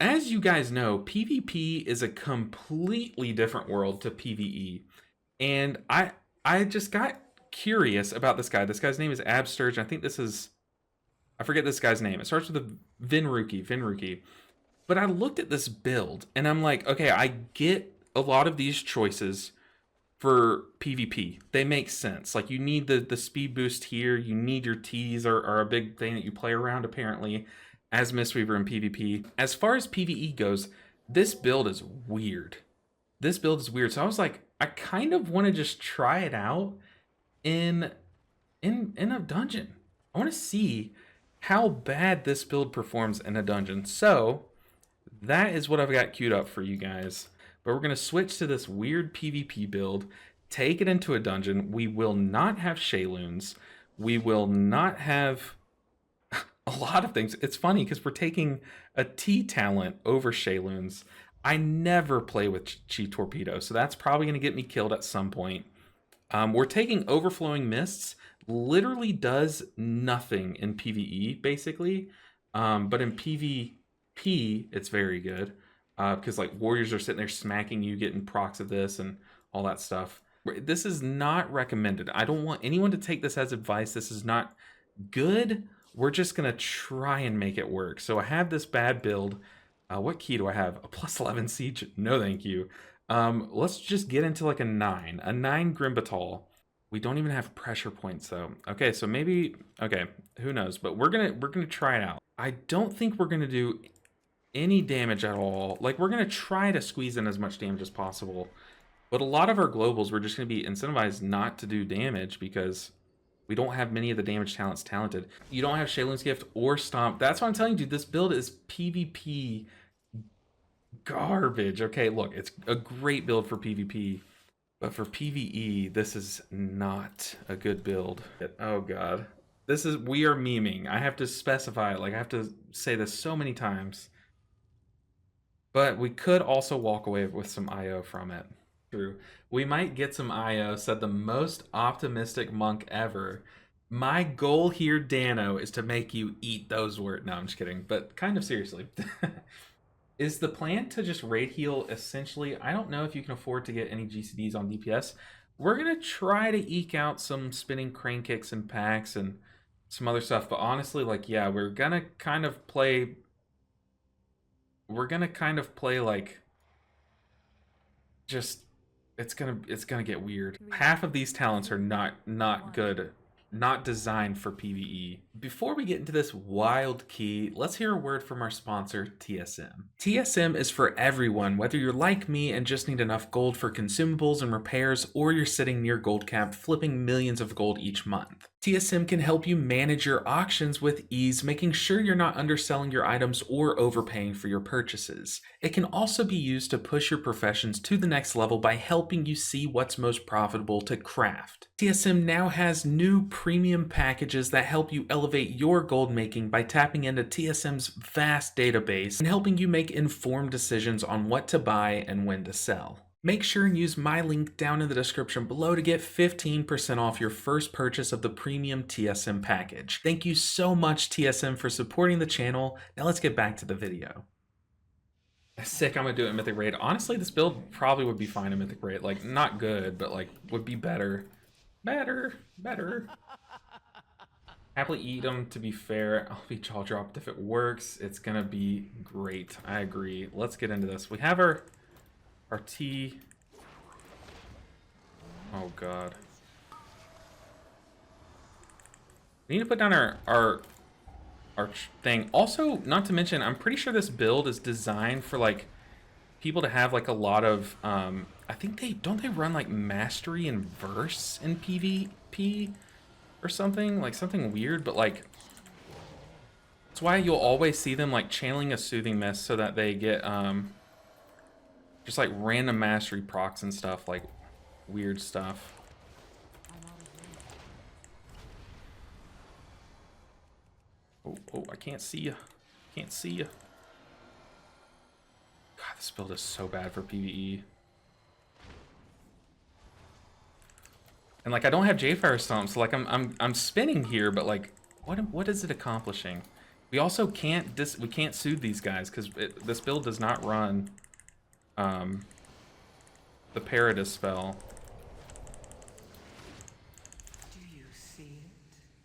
as you guys know, PvP is a completely different world to PvE. And I just got curious about this guy. This guy's name is Absterge. I think this is, I forget this guy's name. It starts with a Venruki. But I looked at this build and I'm like, okay, I get a lot of these choices for PvP. They make sense. Like you need the speed boost here. You need your T's are a big thing that you play around apparently as Mistweaver in PvP. As far as PvE goes, this build is weird. This build is weird. So I was like, I kind of want to just try it out in a dungeon. I want to see how bad this build performs in a dungeon. So that is what I've got queued up for you guys. But we're going to switch to this weird PvP build, take it into a dungeon. We will not have Shayloons. We will not have a lot of things. It's funny because we're taking a T talent over Shayloons. I never play with Chi Torpedo, so that's probably going to get me killed at some point. We're taking Overflowing Mists. Literally does nothing in PvE, basically. But in PvP, it's very good. Because like warriors are sitting there smacking you, getting procs of this and all that stuff. This is not recommended. I don't want anyone to take this as advice. This is not good. We're just going to try and make it work. So I have this bad build. What key do I have? A plus 11 siege? No, thank you. Let's just get into like a 9. A 9 Grim Batol. We don't even have pressure points though. Okay, so maybe, okay, who knows? But we're gonna try it out. I don't think we're gonna do any damage at all. Like we're gonna try to squeeze in as much damage as possible. But a lot of our globals, we're just gonna be incentivized not to do damage because we don't have many of the damage talents talented. You don't have Shayloon's Gift or Stomp. That's what I'm telling you, this build is PvP garbage. Okay, look, it's a great build for PvP. But for PvE, this is not a good build. Oh god. This is, we are memeing. I have to specify it. Like I have to say this so many times. But we could also walk away with some IO from it. True. We might get some IO, said the most optimistic monk ever. My goal here, Dano, is to make you eat those words. No, I'm just kidding. But kind of seriously. Is the plan to just raid heal essentially? I don't know if you can afford to get any GCDs on DPS. We're going to try to eke out some spinning crane kicks and packs and some other stuff. But honestly, like, yeah, we're going to kind of play... We're going to kind of play like... Just... It's gonna get weird. Half of these talents are not good. Not designed for PvE. Before we get into this wild key, let's hear a word from our sponsor, TSM. TSM is for everyone, whether you're like me and just need enough gold for consumables and repairs, or you're sitting near gold cap flipping millions of gold each month. TSM can help you manage your auctions with ease, making sure you're not underselling your items or overpaying for your purchases. It can also be used to push your professions to the next level by helping you see what's most profitable to craft. TSM now has new premium packages that help you elevate your gold making by tapping into TSM's vast database and helping you make informed decisions on what to buy and when to sell. Make sure and use my link down in the description below to get 15% off your first purchase of the premium TSM package. Thank you so much, TSM, for supporting the channel. Now let's get back to the video. Sick, I'm gonna do it in Mythic Raid. Honestly, this build probably would be fine in Mythic Raid. Like, not good, but like, would be better. Better. Happily eat them, to be fair. I'll be jaw dropped if it works. It's gonna be great. I agree. Let's get into this. We have our T. Oh god. We need to put down our thing. Also, not to mention, I'm pretty sure this build is designed for like people to have like a lot of I think they run like mastery and verse in PvP or something, like something weird, but like that's why you'll always see them like channeling a soothing mist so that they get just like random mastery procs and stuff, like weird stuff. Oh, I can't see you. Can't see you. God, this build is so bad for PvE. And like I don't have J-Fire Stomp, so like I'm spinning here, but like what is it accomplishing? We also can't we can't soothe these guys because this build does not run the Paradis spell.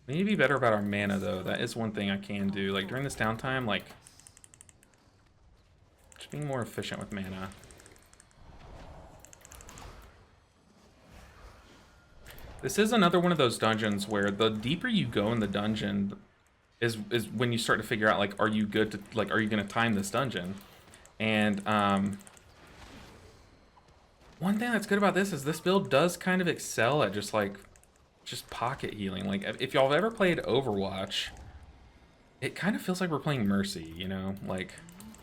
We need to be better about our mana though. That is one thing I can do. Like during this downtime, like just being more efficient with mana. This is another one of those dungeons where the deeper you go in the dungeon is when you start to figure out, like, are you good to, like, are you going to time this dungeon? And one thing that's good about this is this build does kind of excel at just pocket healing. Like, if y'all have ever played Overwatch, it kind of feels like we're playing Mercy, you know? Like,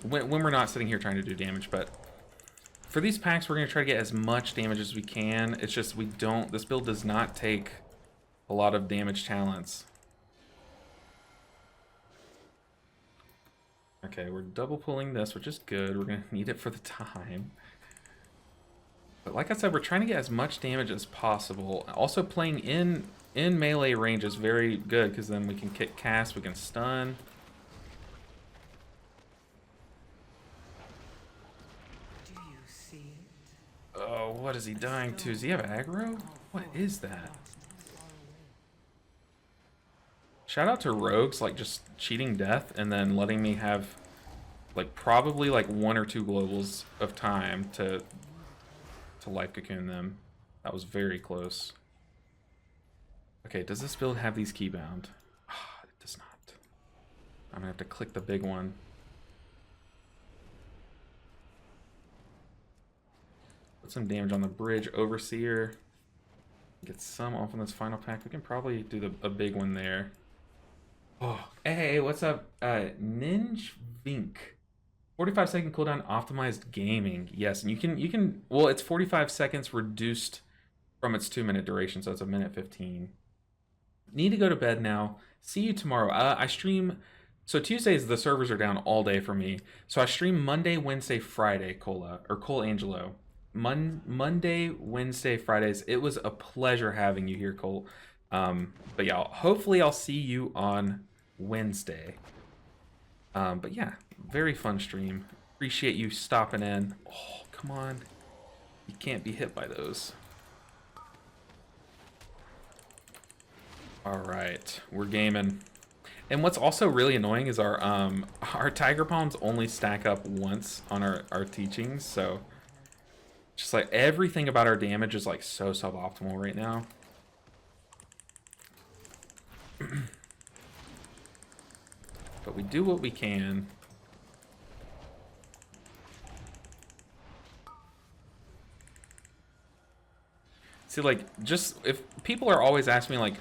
when we're not sitting here trying to do damage, but for these packs, we're going to try to get as much damage as we can. It's just this build does not take a lot of damage talents. Okay, we're double pulling this, which is good. We're going to need it for the time. But like I said, we're trying to get as much damage as possible. Also, playing in melee range is very good, because then we can kick cast, we can stun. Oh, what is he dying to? Does he have aggro? What is that? Shout out to rogues, like, just cheating death and then letting me have, like, probably, like, 1 or 2 globals of time to life cocoon them. That was very close. Okay, does this build have these keybound? Oh, it does not. I'm gonna have to click the big one. Put some damage on the bridge. Overseer. Get some off on this final pack. We can probably do a big one there. Oh, hey, what's up? Ninja Vink. 45-second cooldown optimized gaming. Yes, and you can well, it's 45 seconds reduced from its 2-minute duration, so it's 1:15. Need to go to bed now. See you tomorrow. I stream, so Tuesdays the servers are down all day for me. So I stream Monday, Wednesday, Friday, Cole Angelo. Monday, Wednesday, Fridays. It was a pleasure having you here, Cole. But yeah, hopefully I'll see you on Wednesday. But yeah, very fun stream. Appreciate you stopping in. Oh, come on. You can't be hit by those. All right, we're gaming. And what's also really annoying is our Tiger Palms only stack up once on our teachings, so just like everything about our damage is like so suboptimal right now. But we do what we can. See, like, just if people are always asking me, like,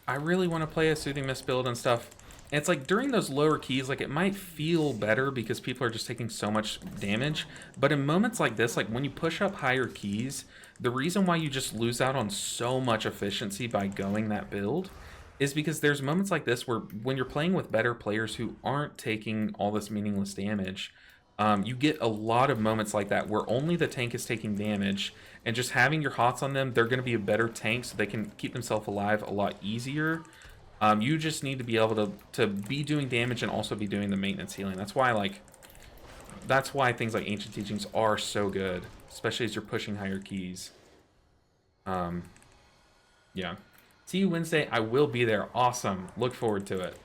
I really want to play a Soothing Mist build and stuff, and it's like during those lower keys, like, it might feel better because people are just taking so much damage. But in moments like this, like when you push up higher keys, the reason why you just lose out on so much efficiency by going that build is because there's moments like this where when you're playing with better players who aren't taking all this meaningless damage, you get a lot of moments like that where only the tank is taking damage, and just having your hots on them, they're going to be a better tank so they can keep themselves alive a lot easier. You just need to be able to be doing damage and also be doing the maintenance healing. That's why things like Ancient Teachings are so good, especially as you're pushing higher keys. Yeah. See you Wednesday. I will be there. Awesome. Look forward to it.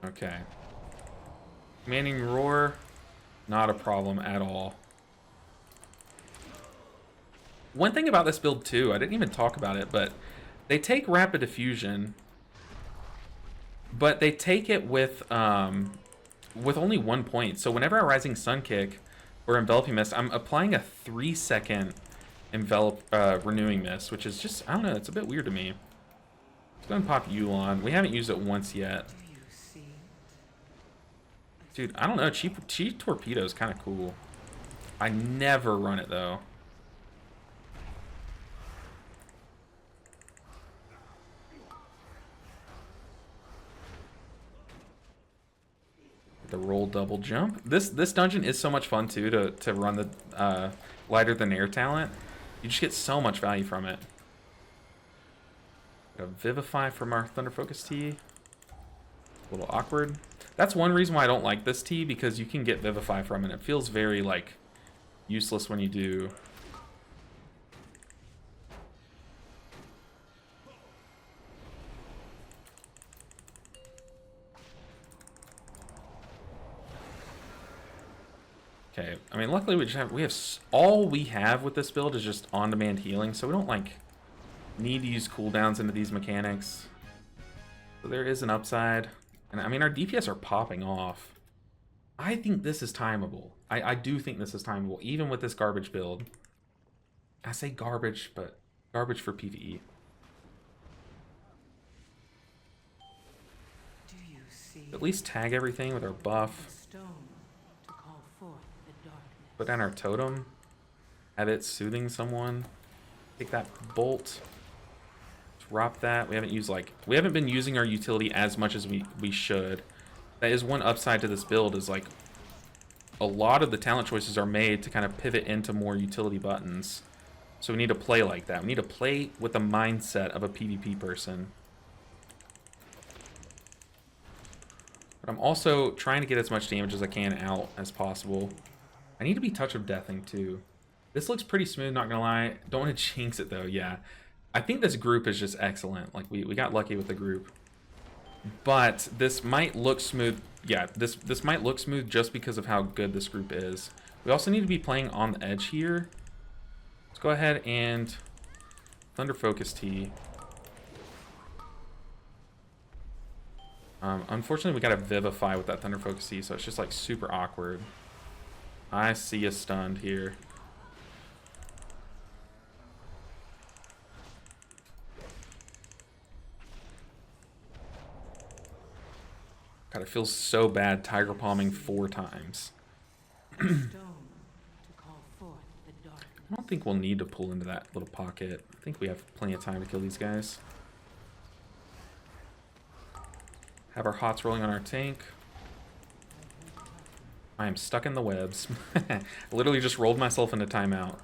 Okay. Commanding Roar, not a problem at all. One thing about this build too, I didn't even talk about it, but they take Rapid Diffusion, but they take it with only 1 point. So whenever I Rising Sun kick or Enveloping Mist, I'm applying a 3-second Renewing Mist, which is just, I don't know, it's a bit weird to me. Let's go and pop Yulon. We haven't used it once yet. Dude, I don't know, cheap Torpedo is kind of cool. I never run it though. The roll double jump. This dungeon is so much fun too to run the lighter than air talent. You just get so much value from it. Got a Vivify from our Thunder Focus Tea. A little awkward. That's one reason why I don't like this T, because you can get Vivify from it. It feels very, like, useless when you do. Okay, I mean, luckily all we have with this build is just on-demand healing, so we don't, like, need to use cooldowns into these mechanics. So there is an upside. And, I mean, our DPS are popping off. I think this is timeable. I do think this is timeable, even with this garbage build. I say garbage, but garbage for PvE. At least tag everything with our buff. Put down our totem. Have it soothing someone. Take that bolt. Drop that. We haven't been using our utility as much as we should. That is one upside to this build, is like a lot of the talent choices are made to kind of pivot into more utility buttons. So we need to play like that. We need to play with the mindset of a PvP person. But I'm also trying to get as much damage as I can out as possible. I need to be touch of deathing too. This looks pretty smooth, not gonna lie. Don't want to jinx it though, yeah. I think this group is just excellent. Like, we got lucky with the group. But this might look smooth. Yeah, this might look smooth just because of how good this group is. We also need to be playing on the edge here. Let's go ahead and Thunder Focus T. Unfortunately, we got to Vivify with that Thunder Focus T, so it's just like super awkward. I see a stunned here. God, it feels so bad Tiger Palming 4 times. I don't think we'll need to pull into that little pocket. I think we have plenty of time to kill these guys. Have our hots rolling on our tank. I am stuck in the webs. Literally just rolled myself into timeout.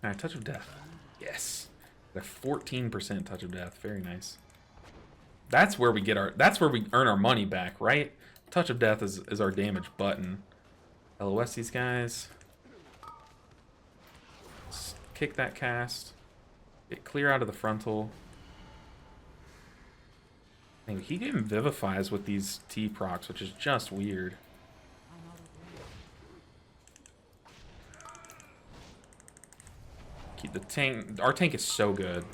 Alright, Touch of Death. Yes. A 14% Touch of Death. Very nice. That's where we get that's where we earn our money back, right? Touch of Death is our damage button. LOS these guys. Let's kick that cast. Get clear out of the frontal. Dang, he even Vivifies with these T procs, which is just weird. Keep the tank. Our tank is so good.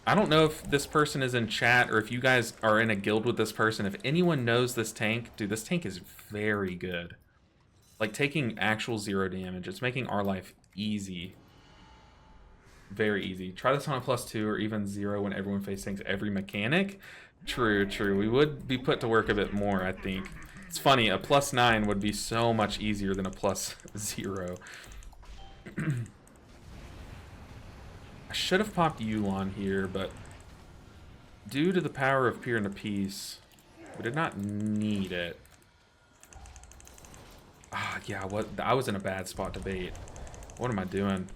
I don't know if this person is in chat or if you guys are in a guild with this person. If anyone knows this tank, dude, this tank is very good. Like, taking actual 0 damage. It's making our life easy. Very easy. Try this on a +2 or even 0 when everyone face tanks every mechanic. True, true. We would be put to work a bit more, I think. It's funny, a +9 would be so much easier than a +0. I should have popped Yulon here, but due to the power of Peer into Peace, we did not need it. Ah, yeah, I was in a bad spot to bait. What am I doing?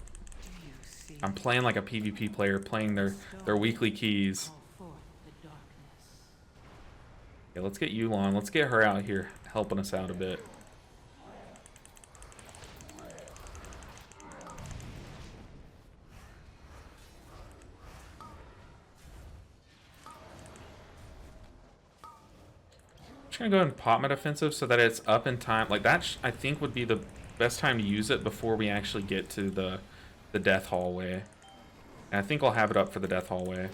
I'm playing like a PvP player, playing their weekly keys. Okay, let's get Yulon. Let's get her out here helping us out a bit. I'm just gonna go ahead and pop my defensive so that it's up in time. Like, that I think would be the best time to use it before we actually get to the death hallway. And I think I'll have it up for the death hallway.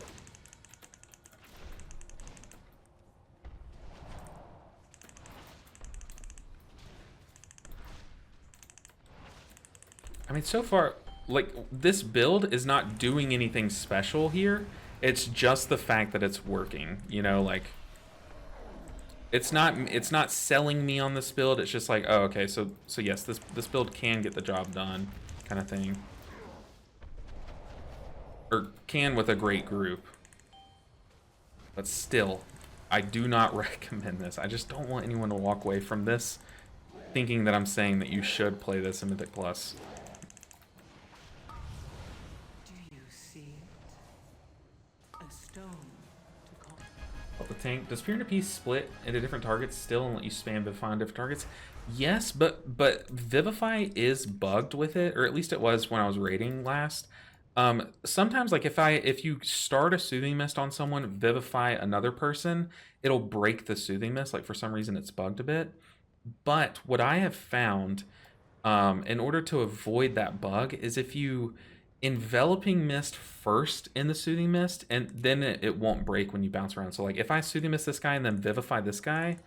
I mean, so far, like, this build is not doing anything special here. It's just the fact that it's working, you know, like, it's not selling me on this build. It's just like, oh, okay, so yes, this build can get the job done, kind of thing. Or can with a great group. But still, I do not recommend this. I just don't want anyone to walk away from this thinking that I'm saying that you should play this in Mythic Plus. tank. Does Fear and Peace split into different targets still and let you spam Vivify on different targets? Yes, but Vivify is bugged with it, or at least it was when I was raiding last. Sometimes, like if you start a Soothing Mist on someone, Vivify another person, it'll break the Soothing Mist. Like for some reason, it's bugged a bit. But what I have found, in order to avoid that bug, is if you Enveloping Mist first in the Soothing Mist, and then it won't break when you bounce around. So like if I Soothing Mist this guy and then Vivify this guy,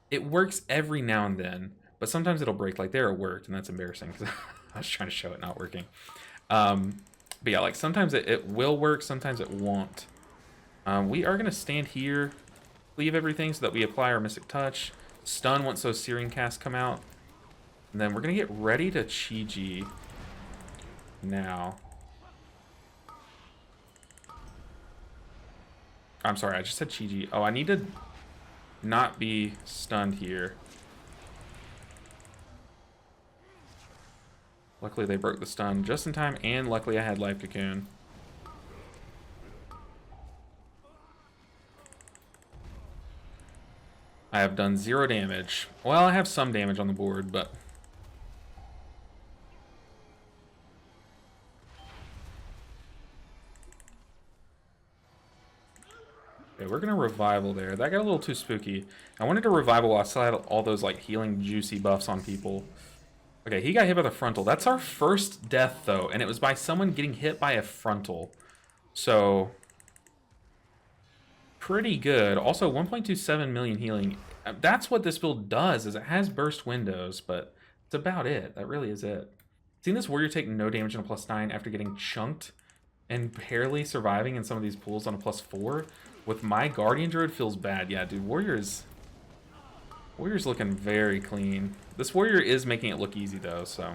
it works every now and then, but sometimes it'll break. Like there it worked, and that's embarrassing because I was trying to show it not working. But yeah, like sometimes it will work, sometimes it won't. We are gonna stand here, leave everything so that we apply our Mystic Touch, stun once those Searing Casts come out, and then we're gonna get ready to Chi-Ji now. I'm sorry, I just said Chi-Ji. Oh, I need to not be stunned here. Luckily they broke the stun just in time, and luckily I had Life Cocoon. I have done 0 damage. Well, I have some damage on the board, but... Okay, we're gonna revival there. That got a little too spooky. I wanted to revival while I still had all those like healing juicy buffs on people. Okay, he got hit by the frontal. That's our first death though, and it was by someone getting hit by a frontal. So pretty good. Also 1.27 million healing. That's what this build does, is it has burst windows, but it's about it. That really is it. Seeing this warrior take no damage on a +9 after getting chunked and barely surviving in some of these pools on a +4 with my Guardian Druid feels bad. Yeah, dude, Warrior's looking very clean. This Warrior is making it look easy, though, so...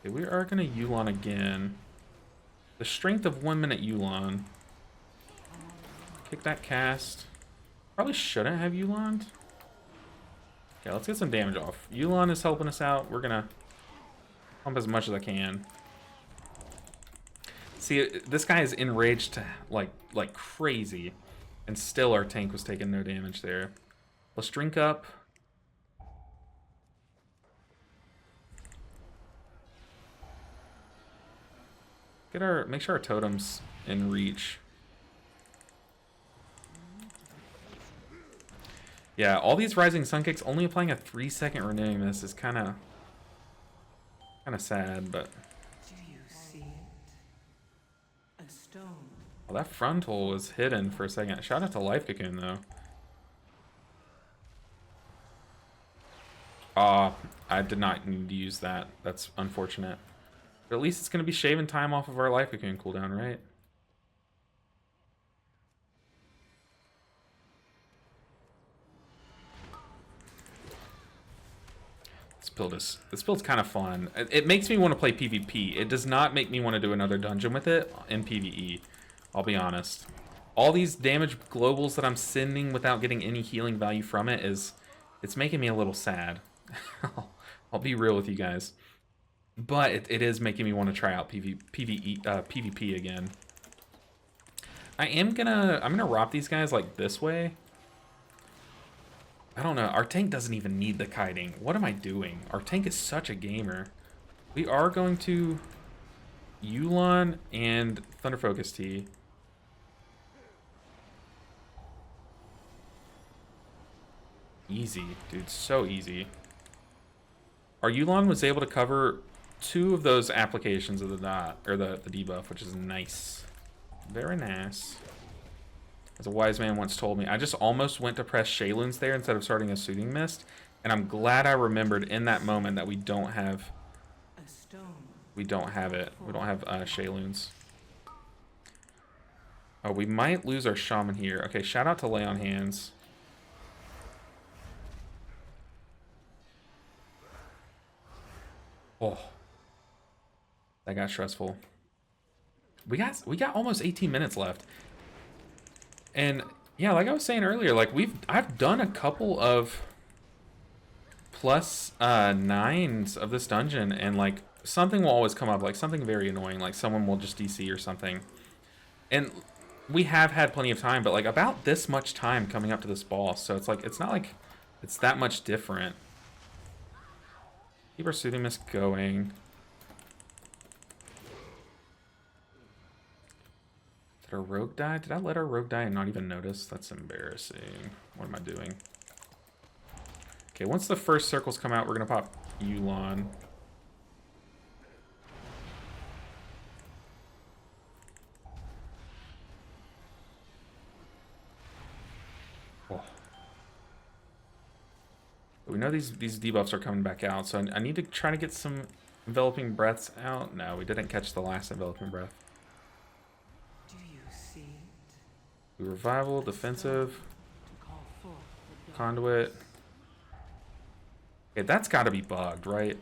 Okay, we are going to Yu'lon again. The strength of 1 minute Yu'lon. Kick that cast. Probably shouldn't have Yu'lon. Okay, let's get some damage off. Yu'lon is helping us out. We're going to pump as much as I can. See, this guy is enraged like crazy, and still our tank was taking no damage there. Let's drink up. Make sure our totem's in reach. Yeah, all these Rising Sun Kicks only applying a 3-second renewing this is kind of sad, but. Well, that frontal was hidden for a second. Shout out to Life Cocoon, though. I did not need to use that. That's unfortunate. But at least it's going to be shaving time off of our Life Cocoon cooldown, right? This build's kind of fun. It makes me want to play PvP. It does not make me want to do another dungeon with it in PvE. I'll be honest. All these damage globals that I'm sending without getting any healing value from it it's making me a little sad. I'll be real with you guys. But it is making me want to try out PvP again. I'm gonna rob these guys like this way. I don't know. Our tank doesn't even need the kiting. What am I doing? Our tank is such a gamer. We are going to Yu'lon and Thunder Focus Tea. Easy, dude, so easy. Our Yu'lon was able to cover 2 of those applications of the dot, or the debuff, which is nice. Very nice. As a wise man once told me, I just almost went to press Shayluns there instead of starting a Soothing Mist, and I'm glad I remembered in that moment that we don't have it. We don't have Shayluns. Oh, we might lose our Shaman here. Okay, shout out to Lay on Hands. Oh, that got stressful. We got almost 18 minutes left, and yeah, like I was saying earlier, like I've done a couple of +9s of this dungeon, and like something will always come up, like something very annoying, like someone will just DC or something, and we have had plenty of time, but like about this much time coming up to this boss, so it's like it's not like it's that much different. Keep our soothing mist going. Did our rogue die? Did I let our rogue die and not even notice? That's embarrassing. What am I doing? Okay, once the first circles come out, we're gonna pop Yulon. Oh. We know these debuffs are coming back out, so I need to try to get some enveloping breaths out. No, we didn't catch the last enveloping breath. Do you see it? We revival, defensive, conduit. Okay, that's got to be bugged, right?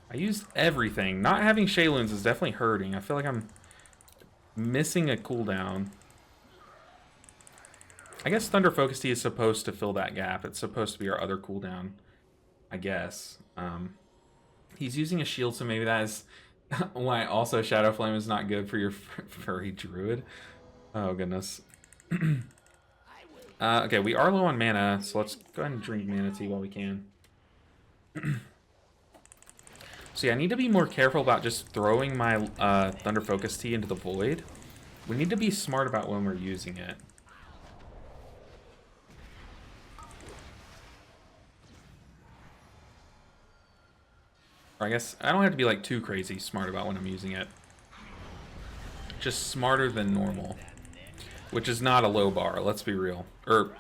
I used everything. Not having Shayloons is definitely hurting. I feel like I'm missing a cooldown. I guess Thunder Focus Tea is supposed to fill that gap. It's supposed to be our other cooldown, I guess. He's using a shield, so maybe that is why also Shadow Flame is not good for your furry druid. Oh, goodness. Okay, we are low on mana, so let's go ahead and drink Mana Tea while we can. So yeah, I need to be more careful about just throwing my Thunder Focus Tea into the void. We need to be smart about when we're using it. Or I guess I don't have to be like too crazy smart about when I'm using it. Just smarter than normal. Which is not a low bar, let's be real. Or,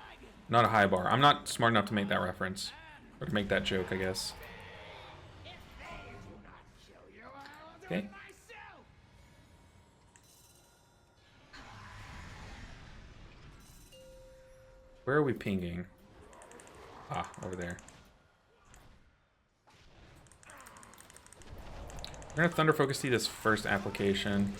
not a high bar. I'm not smart enough to make that reference. Or to make that joke, I guess. Okay. Where are we pinging? Ah, over there. We're gonna Thunder Focus Tea this first application.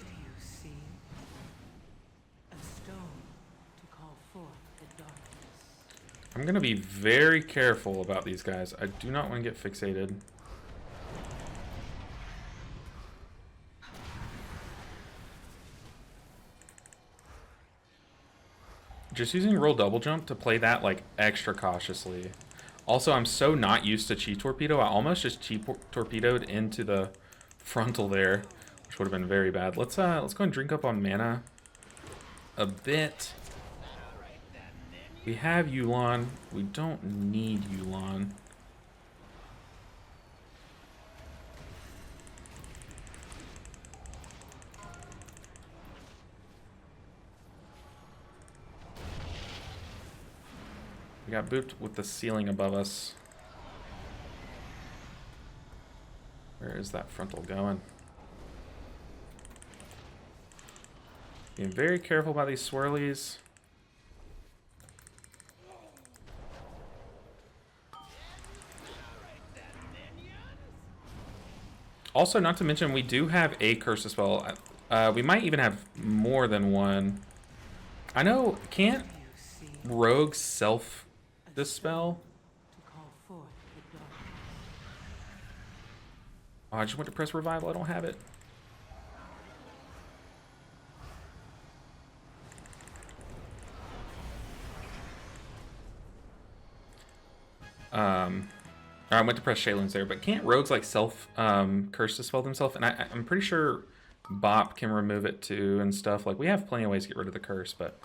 I'm gonna be very careful about these guys. I do not want to get fixated. Just using roll double jump to play that like extra cautiously. Also, I'm so not used to Chi Torpedo. I almost just Chi Torpedoed into the frontal there, which would have been very bad. Let's go and drink up on mana a bit. We have Yulon. We don't need Yulon. We got booped with the ceiling above us. Where is that frontal going? Being very careful about these swirlies. Also, not to mention, we do have a curse spell. We might even have more than one. I know, can't rogue self-dispel? Oh, I just went to press revival. I don't have it. I went to press Shayloons there, but can't rogues like curse dispel themselves? And I'm pretty sure Bop can remove it too and stuff. Like, we have plenty of ways to get rid of the curse, but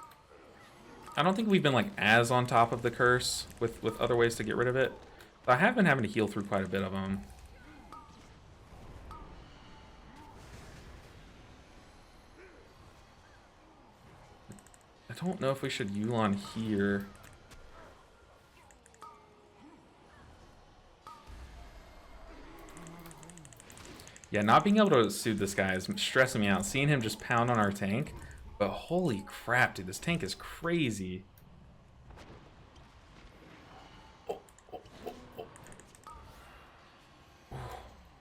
I don't think we've been like as on top of the curse with other ways to get rid of it. But I have been having to heal through quite a bit of them. I don't know if we should Yulon here. Yeah, not being able to soothe this guy is stressing me out. Seeing him just pound on our tank. But holy crap, dude, this tank is crazy.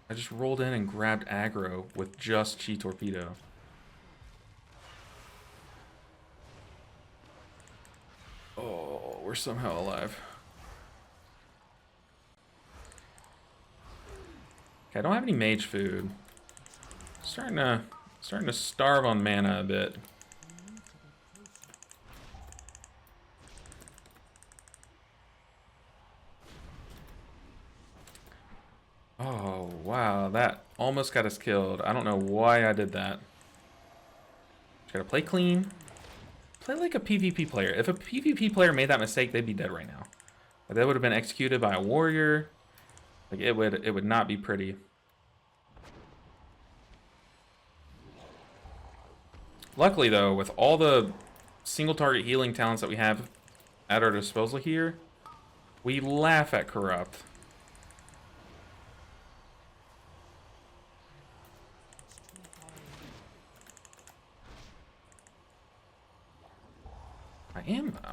I just rolled in and grabbed aggro with just Chi Torpedo. Oh, we're somehow alive. Okay, I don't have any mage food. Starting to starve on mana a bit. Oh, wow, that almost got us killed. I don't know why I did that. Just gotta play clean. Play like a PvP player. If a PvP player made that mistake, they'd be dead right now. Like, they would have been executed by a warrior. Like, it would not be pretty. Luckily, though, with all the single target healing talents that we have at our disposal here, we laugh at corrupt.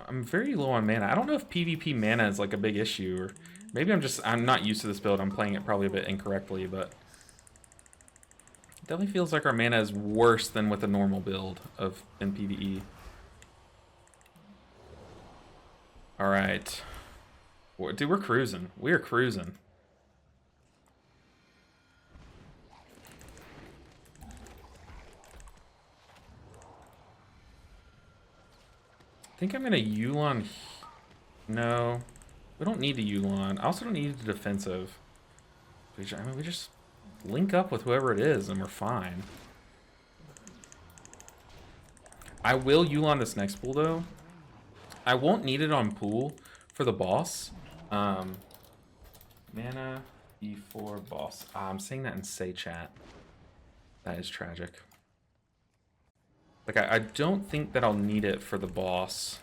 I'm very low on mana. I don't know if PvP mana is like a big issue, or maybe I'm not used to this build. I'm playing it probably a bit incorrectly, but it definitely feels like our mana is worse than with a normal build in PvE. All right, dude, we're cruising. We're cruising. I think I'm gonna Yulon. No, we don't need to Yulon. I also don't need the defensive. We just link up with whoever it is and we're fine. I will Yulon this next pool though. I won't need it on pool for the boss. Mana E4 boss. I'm saying that in say chat. That is tragic. Like, I don't think that I'll need it for the boss.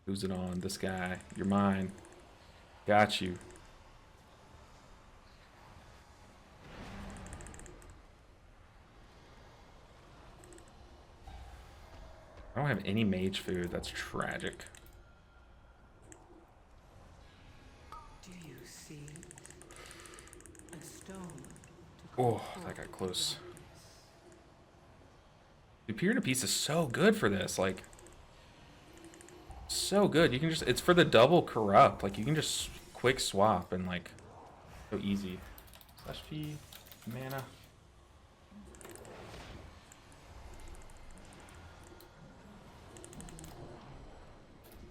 Who's it on? This guy. You're mine. Got you. I don't have any mage food. That's tragic. Do you see a stone? Oh, that got close. Dude, Peer to Piece is so good for this. Like, so good. You can just, it's for the double corrupt. Like, you can just quick swap and, like, so easy. Slash P, mana.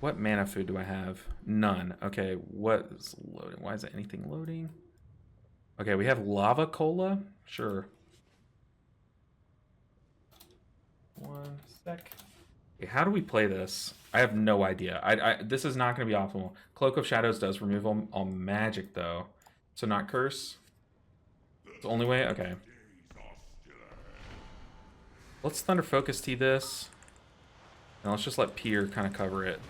What mana food do I have? None. Okay, what is loading? Why is anything loading? Okay, we have lava cola. Sure. One sec. Okay, how do we play this? I have no idea. This is not going to be optimal. Cloak of Shadows does remove all magic though, so not curse. It's the only way. Okay. Let's Thunder Focus Tea this, and let's just let Pier kind of cover it.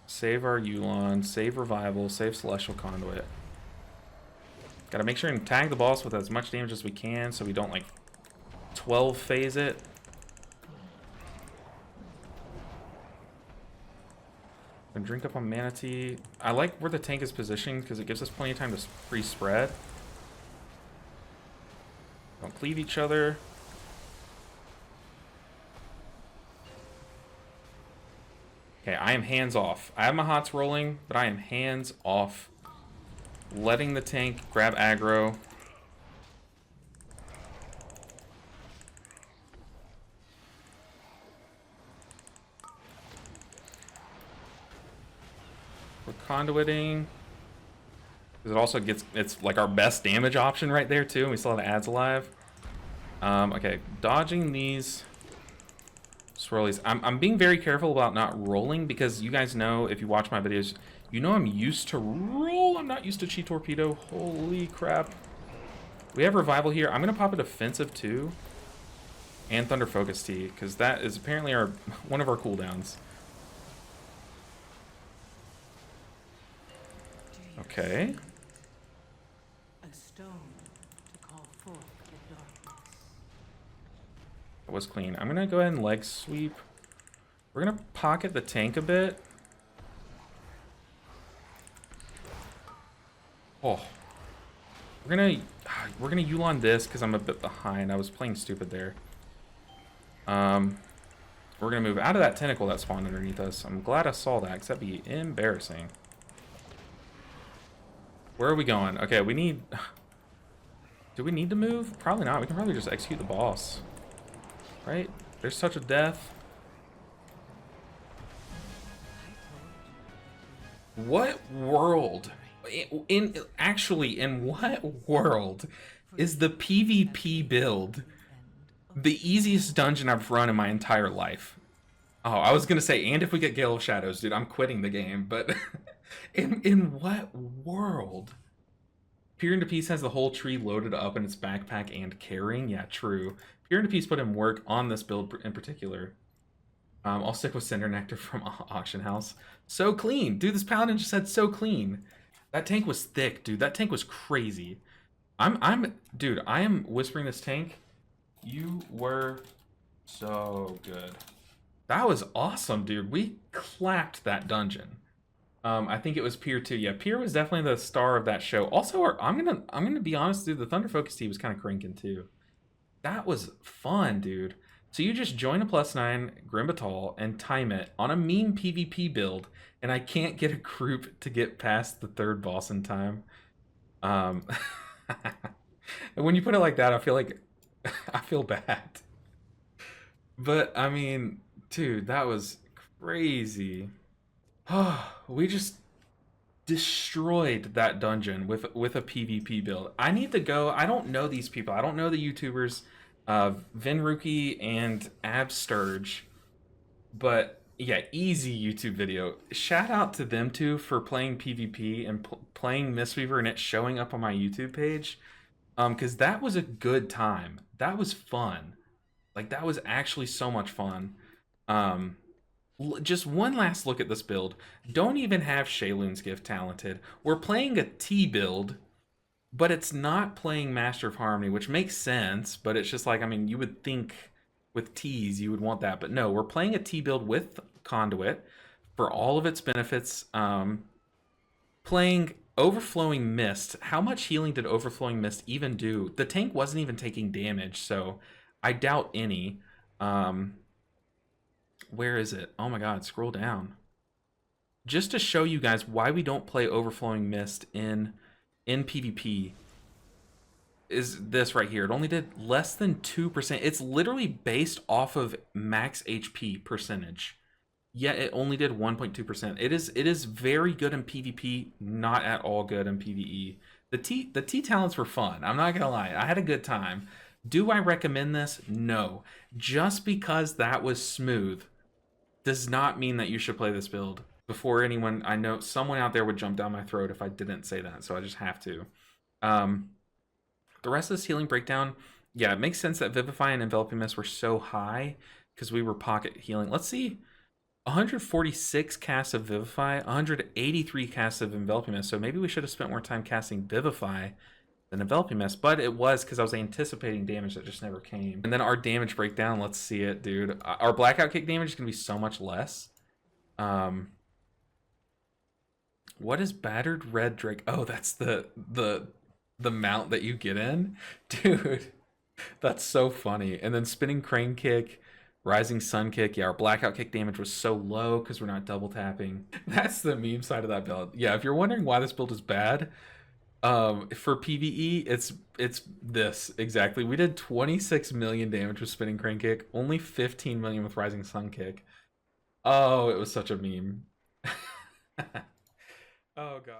Save our Yulon, save Revival, save Celestial Conduit. Gotta make sure and tag the boss with as much damage as we can so we don't, like, 12 phase it. And drink up on Mana Tea. I like where the tank is positioned because it gives us plenty of time to free spread. Don't cleave each other. Okay, I am hands off. I have my hots rolling, but I am hands off. Letting the tank grab aggro. We're conduiting. Because it also gets, it's like our best damage option right there too. And we still have ads alive. Okay, dodging these swirlies. I'm being very careful about not rolling because you guys know, if you watch my videos, you know I'm used to roll. I'm not used to Chi Torpedo. Holy crap. We have Revival here. I'm going to pop a defensive too. And Thunder Focus Tea, because that is apparently one of our cooldowns. Okay. A stone to call forth the darkness. That was clean. I'm going to go ahead and leg sweep. We're going to pocket the tank a bit. Oh. We're gonna Yulon this because I'm a bit behind. I was playing stupid there. We're gonna move out of that tentacle that spawned underneath us. I'm glad I saw that, because that'd be embarrassing. Where are we going? Okay, we need... Do we need to move? Probably not. We can probably just execute the boss. Right? There's such a death. What world? In what world is the PvP build the easiest dungeon I've run in my entire life? Oh, I was gonna say, and if we get Gale of Shadows, dude, I'm quitting the game. But in what world? Peer into Peace has the whole tree loaded up in its backpack and carrying. Yeah, true. Peer into Peace put in work on this build in particular. I'll stick with Cinder Nectar from Auction House. So clean, dude. This paladin just said so clean. That tank was thick, dude. That tank was crazy. Dude. I am whispering this tank. You were so good. That was awesome, dude. We clapped that dungeon. I think it was Pier 2. Yeah, Pier was definitely the star of that show. Also, I'm gonna be honest, dude. The Thunder Focus team was kind of cranking too. That was fun, dude. So you just join a +9 Grim Batol and time it on a meme PvP build, and I can't get a group to get past the 3rd boss in time. And when you put it like that, I feel like I feel bad. But I mean, dude, that was crazy. We just destroyed that dungeon with a PvP build. I need to go. I don't know these people. I don't know the YouTubers, Venruki and Absterge, but yeah, easy YouTube video. Shout out to them two for playing PvP and playing Mistweaver and it showing up on my YouTube page. Because that was a good time. That was fun. Like, that was actually so much fun. Just one last look at this build. Don't even have Shayloon's Gift talented. We're playing a T build, but it's not playing Master of Harmony, which makes sense, but it's just like, I mean, you would think with T's you would want that, but no, we're playing a T build with Conduit for all of its benefits. Playing Overflowing Mist. How much healing did Overflowing Mist even do? The tank wasn't even taking damage, so I doubt any. Where is it? Oh my god, scroll down. Just to show you guys why we don't play Overflowing Mist in PvP is this right here. It only did less than 2%. It's literally based off of max HP percentage. Yet it only did 1.2%. It is very good in PvP, not at all good in PvE. The T talents were fun. I'm not gonna lie. I had a good time. Do I recommend this? No. Just because that was smooth does not mean that you should play this build. Before anyone, I know someone out there would jump down my throat if I didn't say that, so I just have to. The rest of this healing breakdown, yeah, it makes sense that Vivify and Enveloping Mist were so high because we were pocket healing. Let's see. 146 casts of Vivify, 183 casts of Enveloping Mist. So maybe we should have spent more time casting Vivify than Enveloping Mist. But it was because I was anticipating damage that just never came. And then our damage breakdown, let's see it, dude. Our Blackout Kick damage is going to be so much less. What is Battered Red Drake? Oh, that's the mount that you get in? Dude, that's so funny. And then Spinning Crane Kick. Rising Sun Kick. Yeah, our Blackout Kick damage was so low because we're not double tapping. That's the meme side of that build. Yeah, if you're wondering why this build is bad, for PvE, it's this exactly. We did 26 million damage with Spinning Crane Kick, only 15 million with Rising Sun Kick. Oh, it was such a meme. Oh god.